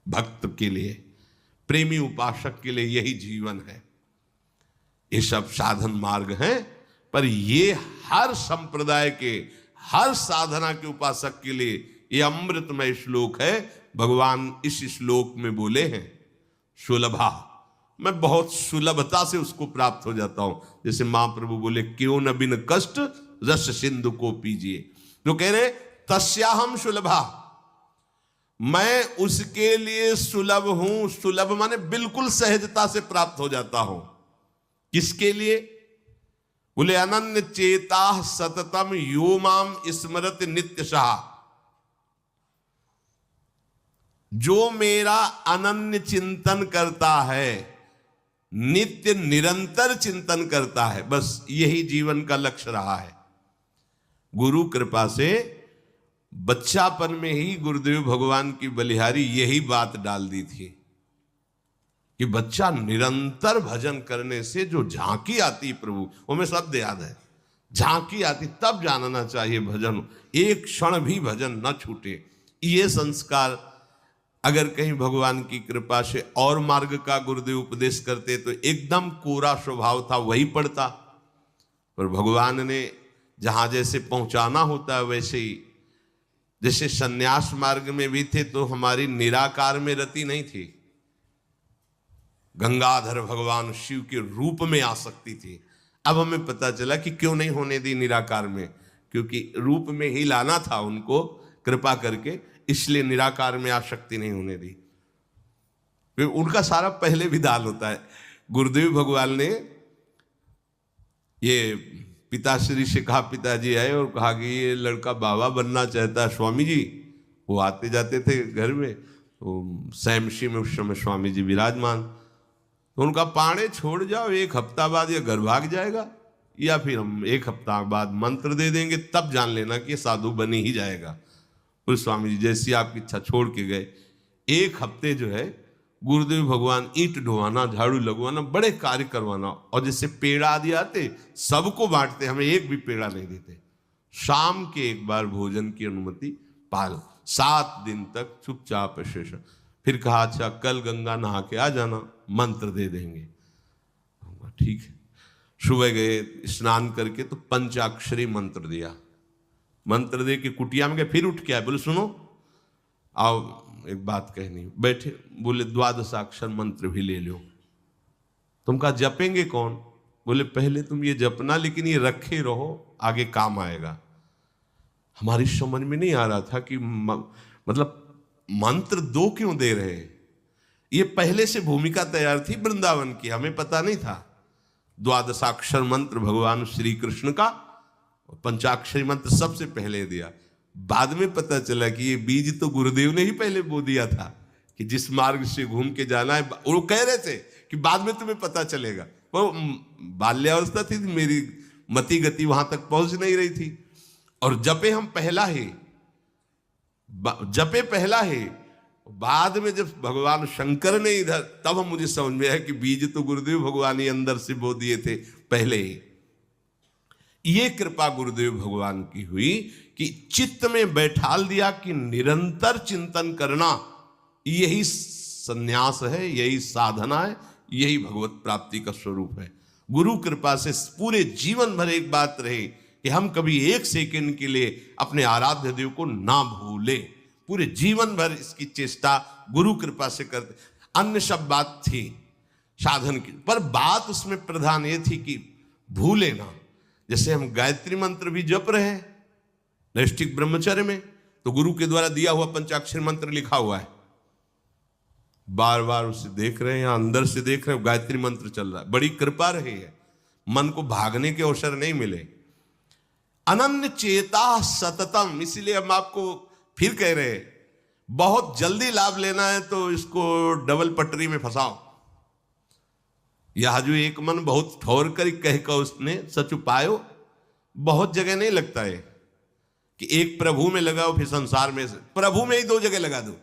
भक्त के लिए, प्रेमी उपासक के लिए यही जीवन है। ये सब साधन मार्ग हैं, पर ये हर संप्रदाय के, हर साधना के उपासक के लिए ये अमृतमय श्लोक है। भगवान इस श्लोक में बोले हैं सुलभा, मैं बहुत सुलभता से उसको प्राप्त हो जाता हूं। जैसे महाप्रभु बोले क्यों न बिन कष्ट रस सिंधु को पीजिए, जो कह रहे तस्याहम सुलभा, मैं उसके लिए सुलभ हूं। सुलभ माने बिल्कुल सहजता से प्राप्त हो जाता हूं। किसके लिए? बोले अनन्य चेता सततम यो माम स्मरत नित्यशः, जो मेरा अनन्य चिंतन करता है, नित्य निरंतर चिंतन करता है, बस यही जीवन का लक्ष्य रहा है। गुरु कृपा से बच्चापन में ही गुरुदेव भगवान की बलिहारी यही बात डाल दी थी कि बच्चा निरंतर भजन करने से जो झांकी आती प्रभु, वो में शब्द याद है, झांकी आती, तब जानना चाहिए भजन, एक क्षण भी भजन न छूटे। ये संस्कार अगर कहीं भगवान की कृपा से और मार्ग का गुरुदेव उपदेश करते तो एकदम कोरा स्वभाव था वही पड़ता, पर भगवान ने जहां जैसे पहुंचाना होता है वैसे ही, जैसे सन्यास मार्ग में भी थे तो हमारी निराकार में रति नहीं थी, गंगाधर भगवान शिव के रूप में आसक्ति थी। अब हमें पता चला कि क्यों नहीं होने दी निराकार में, क्योंकि रूप में ही लाना था उनको कृपा करके, इसलिए निराकार में आसक्ति नहीं होने दी। फिर उनका सारा पहले विधान होता है। गुरुदेव भगवान ने ये पिताश्री से कहा, पिताजी आए और कहा कि ये लड़का बाबा बनना चाहता है स्वामी जी। वो आते जाते थे घर में, तो सैमशी में उस समय स्वामी जी विराजमान, तो उनका पाणे छोड़ जाओ, एक हफ्ता बाद ये घर भाग जाएगा, या फिर हम एक हफ्ता बाद मंत्र दे देंगे, तब जान लेना कि ये साधु बनी ही जाएगा। उस स्वामी जी जैसी आपकी इच्छा छोड़ के गए। एक हफ्ते जो है गुरुदेव भगवान ईंट ढोवाना, झाड़ू लगवाना, बड़े कार्य करवाना, और जैसे पेड़ा आदि आते सबको बांटते, हमें एक भी पेड़ा नहीं देते। शाम के एक बार भोजन की अनुमति पाल, 7 दिन तक चुपचाप शेष। फिर कहा अच्छा कल गंगा नहा के आ जाना, मंत्र दे देंगे। ठीक है, सुबह गए, स्नान करके तो पंचाक्षरी मंत्र दिया, मंत्र दे के कुटिया में गए, फिर उठ के आए, बोले सुनो आओ एक बात कहनी। बैठे, बोले 12 मंत्र भी ले लो। तुम कहा जपेंगे कौन? बोले पहले तुम ये जपना, लेकिन ये रखे रहो, आगे काम आएगा। हमारी समझ में नहीं आ रहा था कि मतलब मंत्र 2 क्यों दे रहे हैं। ये पहले से भूमिका तैयार थी वृंदावन की, हमें पता नहीं था। 12 मंत्र भगवान श्री कृष्ण का, पंचाक्षरी मंत्र सबसे पहले दिया। बाद में पता चला कि ये बीज तो गुरुदेव ने ही पहले बो दिया था कि जिस मार्ग से घूम के जाना है। वो कह रहे थे कि बाद में तुम्हें पता चलेगा, वो बाल्यावस्था थी, मेरी मति गति वहां तक पहुंच नहीं रही थी। और जपे हम पहला ही, जपे पहला ही, बाद में जब भगवान शंकर ने इधर, तब मुझे समझ में आया कि बीज तो गुरुदेव भगवान ही अंदर से बो दिए थे पहले ही। ये कृपा गुरुदेव भगवान की हुई कि चित्त में बैठाल दिया कि निरंतर चिंतन करना यही संन्यास है, यही साधना है, यही भगवत प्राप्ति का स्वरूप है। गुरु कृपा से पूरे जीवन भर एक बात रहे कि हम कभी 1 सेकंड के लिए अपने आराध्य देव को ना भूले। पूरे जीवन भर इसकी चेष्टा गुरु कृपा से करते। अन्य सब बात थी साधन की, पर बात उसमें प्रधान ये थी कि भूले ना। जैसे हम गायत्री मंत्र भी जप रहे हैं नैष्ठिक ब्रह्मचर्य में, तो गुरु के द्वारा दिया हुआ पंचाक्षरी मंत्र लिखा हुआ है, बार बार उसे देख रहे हैं, या अंदर से देख रहे हैं, गायत्री मंत्र चल रहा है। बड़ी कृपा रही है, मन को भागने के अवसर नहीं मिले। अनन्य चेता सततम, इसलिए हम आपको फिर कह रहे हैं, बहुत जल्दी लाभ लेना है तो इसको डबल पटरी में फंसाओ। यह जो एक मन बहुत ठोर कर कह कर उसने सच उपायो, बहुत जगह नहीं लगता है कि एक प्रभु में लगाओ फिर संसार में, प्रभु में ही 2 जगह लगा दो।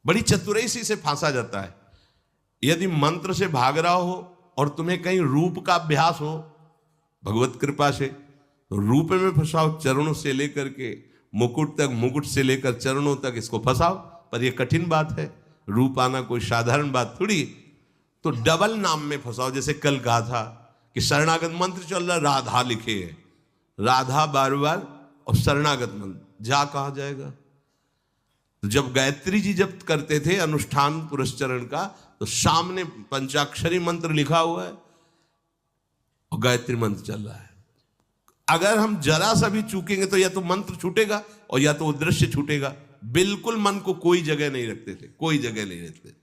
बड़ी चतुराई से फांसा जाता है। यदि मंत्र से भाग रहा हो और तुम्हें कहीं रूप का अभ्यास हो भगवत कृपा से, तो रूप में फंसाओ, चरणों से लेकर के मुकुट तक, मुकुट से लेकर चरणों तक इसको फंसाओ, पर यह कठिन बात है, रूप आना कोई साधारण बात थोड़ी। तो डबल नाम में फंसाओ। जैसे कल कहा था कि शरणागत मंत्र चल रहा, राधा लिखे है, राधा बार बार, और शरणागत मंत्र जा कहा जाएगा। तो जब गायत्री जी जब करते थे अनुष्ठान पुरस्चरण का, तो सामने पंचाक्षरी मंत्र लिखा हुआ है और गायत्री मंत्र चल रहा है। अगर हम जरा सा भी चूकेंगे तो या तो मंत्र छूटेगा और या तो वो दृश्य छूटेगा। बिल्कुल मन को कोई जगह नहीं रखते थे, कोई जगह नहीं रखते।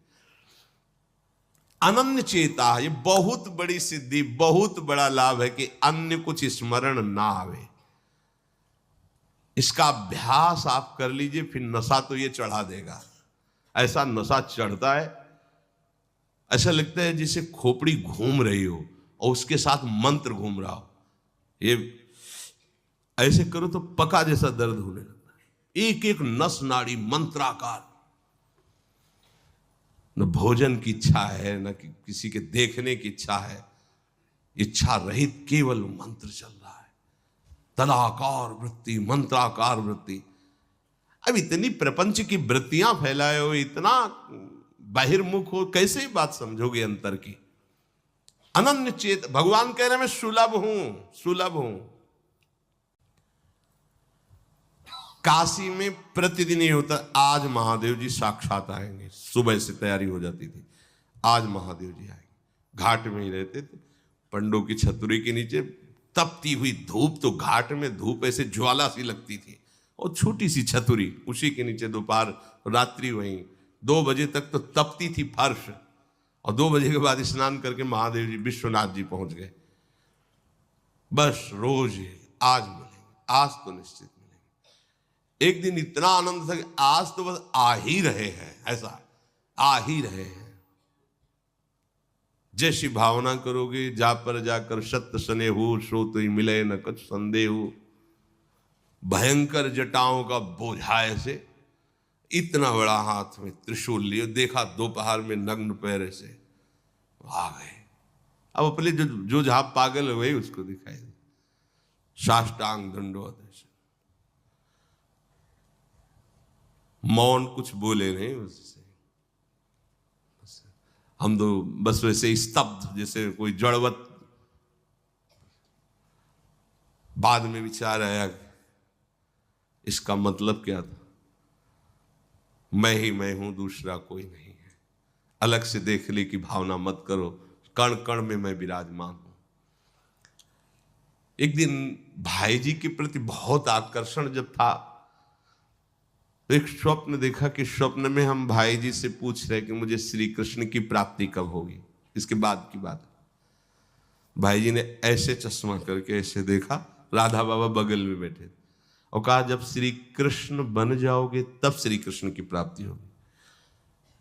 अनन्य चेता, ये बहुत बड़ी सिद्धि, बहुत बड़ा लाभ है कि अन्य कुछ स्मरण ना आवे। इसका अभ्यास आप कर लीजिए, फिर नशा तो ये चढ़ा देगा। ऐसा नशा चढ़ता है, ऐसा लगता है जैसे खोपड़ी घूम रही हो और उसके साथ मंत्र घूम रहा हो। ये ऐसे करो तो पका जैसा दर्द होने लगता है, एक एक नस नाड़ी मंत्राकार। न भोजन की इच्छा है, न किसी के देखने की इच्छा है, इच्छा रहित केवल मंत्र चल रहा है। तदाकार वृत्ति, मंत्राकार वृत्ति। अब इतनी प्रपंच की वृत्तियां फैलाए हो, इतना बहिर्मुख हो, कैसे बात समझोगे अंतर की। अनन्य चेत, भगवान कह रहे मैं सुलभ हूं, सुलभ हूं। काशी में प्रतिदिन ये होता, आज महादेव जी साक्षात आएंगे, सुबह से तैयारी हो जाती थी, आज महादेव जी आएंगे। घाट में ही रहते थे, पंडों की छतरी के नीचे तपती हुई धूप, तो घाट में धूप ऐसे ज्वाला सी लगती थी, और छोटी सी छतरी, उसी के नीचे दोपहर रात्रि वहीं 2 बजे तक तो तपती थी फर्श, और 2 बजे के बाद स्नान करके महादेव जी विश्वनाथ जी पहुंच गए। बस रोज आज मिलेंगे, आज तो निश्चित मिलेंगे। एक दिन इतना आनंद था कि आज तो बस आ ही रहे हैं, ऐसा आ ही रहे हैं। जैसी भावना करोगे, जा पर जाकर सत्य सने हो, सो तो ही मिले न कुछ संदेह हो। भयंकर जटाओं का बोझा ऐसे, इतना बड़ा हाथ में त्रिशूल लिए, देखा दोपहर में नग्न पैर से आ गए। अब अपने जो जहां पागल है वही उसको दिखाई दे, साष्टांग दंडवत ऐसे, मौन, कुछ बोले नहीं उससे। हम तो बस वैसे स्तब्ध, जैसे कोई जड़वत। बाद में विचार आया इसका मतलब क्या था। मैं ही मैं हूं, दूसरा कोई नहीं है। अलग से देखने की भावना मत करो, कण कण में मैं विराजमान हूं। एक दिन भाई जी के प्रति बहुत आकर्षण जब था, तो एक स्वप्न देखा कि स्वप्न में हम भाई जी से पूछ रहे कि मुझे श्री कृष्ण की प्राप्ति कब होगी। इसके बाद की बात, भाई जी ने ऐसे चश्मा करके ऐसे देखा, राधा बाबा बगल में बैठे, और कहा जब श्री कृष्ण बन जाओगे तब श्री कृष्ण की प्राप्ति होगी।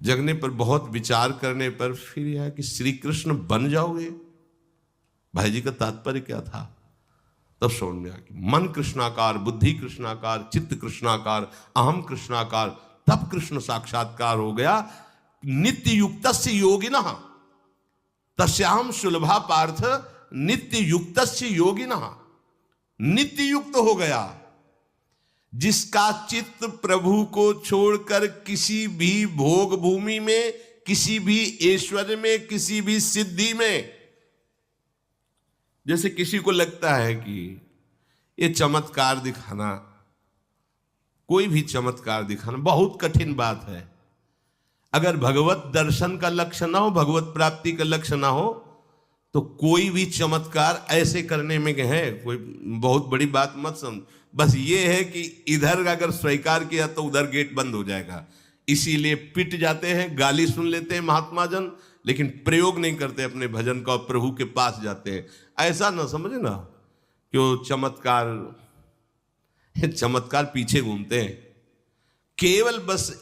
जगने पर, बहुत विचार करने पर फिर यह कि श्री कृष्ण बन जाओगे, भाई जी का तात्पर्य क्या था। तब समझ में आ गया, मन कृष्णाकार, बुद्धि कृष्णाकार, चित्त कृष्णाकार, अहम कृष्णाकार, तब कृष्ण साक्षात्कार हो गया। नित्य युक्तस्य योगिनः तस्याहं सुलभा पार्थ नित्य युक्तस्य योगिनः। नित्य युक्त हो गया, जिसका चित्त प्रभु को छोड़कर किसी भी भोग भूमि में, किसी भी ऐश्वर्य में, किसी भी सिद्धि में। जैसे किसी को लगता है कि ये चमत्कार दिखाना, कोई भी चमत्कार दिखाना बहुत कठिन बात है। अगर भगवत दर्शन का लक्ष्य ना हो, भगवत प्राप्ति का लक्ष्य ना हो, तो कोई भी चमत्कार ऐसे करने में है कोई बहुत बड़ी बात मत समझ। बस ये है कि इधर अगर स्वीकार किया तो उधर गेट बंद हो जाएगा, इसीलिए पिट जाते हैं, गाली सुन लेते हैं महात्मा जन, लेकिन प्रयोग नहीं करते अपने भजन का, और प्रभु के पास जाते हैं। ऐसा ना समझे ना कि वो चमत्कार पीछे घूमते हैं। केवल बस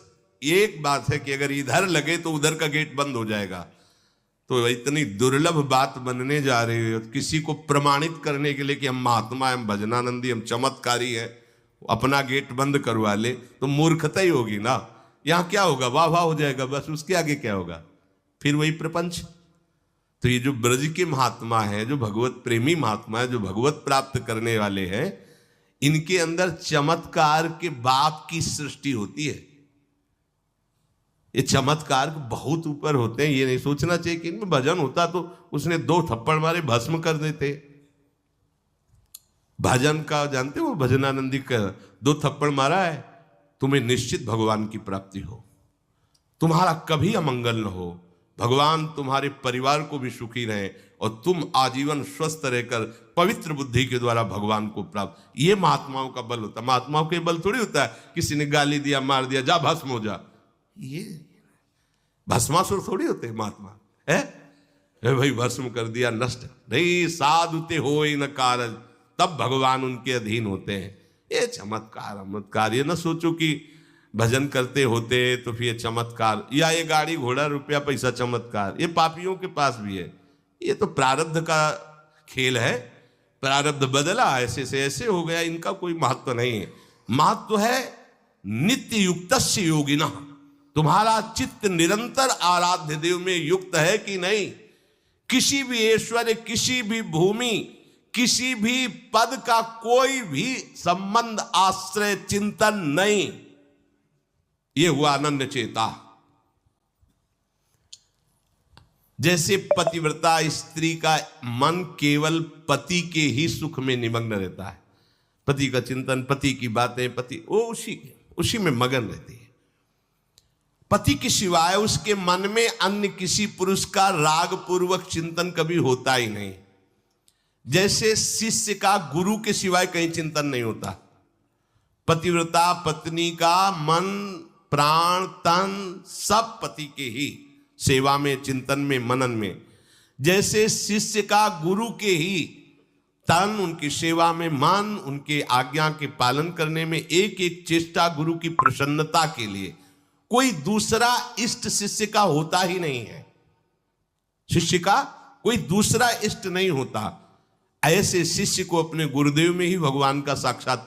एक बात है कि अगर इधर लगे तो उधर का गेट बंद हो जाएगा। तो इतनी दुर्लभ बात बनने जा रही है, किसी को प्रमाणित करने के लिए कि हम महात्मा, हम भजनानंदी, हम चमत्कारी हैं, अपना गेट बंद करवा ले तो मूर्खता ही होगी ना। यहां क्या होगा, वाह वाह हो जाएगा, बस उसके आगे क्या होगा, फिर वही प्रपंच। तो ये जो ब्रज के महात्मा है, जो भगवत प्रेमी महात्मा है, जो भगवत प्राप्त करने वाले हैं, इनके अंदर चमत्कार के बाप की सृष्टि होती है। ये चमत्कार बहुत ऊपर होते हैं। ये नहीं सोचना चाहिए कि इनमें भजन होता तो उसने 2 थप्पड़ मारे भस्म कर देते। भजन का जानते हो, भजनानंदी का 2 थप्पड़ मारा है, तुम्हें निश्चित भगवान की प्राप्ति हो, तुम्हारा कभी अमंगल न हो, भगवान तुम्हारे परिवार को भी सुखी रहे और तुम आजीवन स्वस्थ रहकर पवित्र बुद्धि के द्वारा भगवान को प्राप्त। ये महात्माओं का बल होता है। महात्माओं के बल थोड़ी होता है किसी ने गाली दिया, मार दिया, जा भस्म हो जा। ये भस्मासुर थोड़ी होते हैं महात्मा है भाई, भस्म कर दिया, नष्ट नहीं। साधुते हो न कारज, तब भगवान उनके अधीन होते हैं। ये चमत्कार ये ना सोचो कि भजन करते होते तो फिर चमत्कार, या ये गाड़ी घोड़ा रुपया पैसा चमत्कार, ये पापियों के पास भी है। ये तो प्रारब्ध का खेल है, प्रारब्ध बदला, ऐसे से ऐसे हो गया, इनका कोई महत्व नहीं है। महत्व है नित्य युक्तस्य योगिना, तुम्हारा चित्त निरंतर आराध्य देव में युक्त है कि नहीं। किसी भी ऐश्वर्य, किसी भी भूमि, किसी भी पद का कोई भी संबंध, आश्रय, चिंतन नहीं। ये हुआ अनन्य चेता। जैसे पतिव्रता स्त्री का मन केवल पति के ही सुख में निमग्न रहता है, पति का चिंतन, पति की बातें, पति वो उसी में मगन रहती है। पति के सिवाय उसके मन में अन्य किसी पुरुष का राग पूर्वक चिंतन कभी होता ही नहीं। जैसे शिष्य का गुरु के सिवाय कहीं चिंतन नहीं होता, पतिव्रता पत्नी का मन, प्राण, तन सब पति के ही सेवा में, चिंतन में, मनन में। जैसे शिष्य का गुरु के ही तन, उनकी सेवा में मन, उनके आज्ञा के पालन करने में, एक एक चेष्टा गुरु की प्रसन्नता के लिए। कोई दूसरा इष्ट शिष्य का होता ही नहीं है। शिष्य का कोई दूसरा इष्ट नहीं होता। ऐसे शिष्य को अपने गुरुदेव में ही भगवान का साक्षात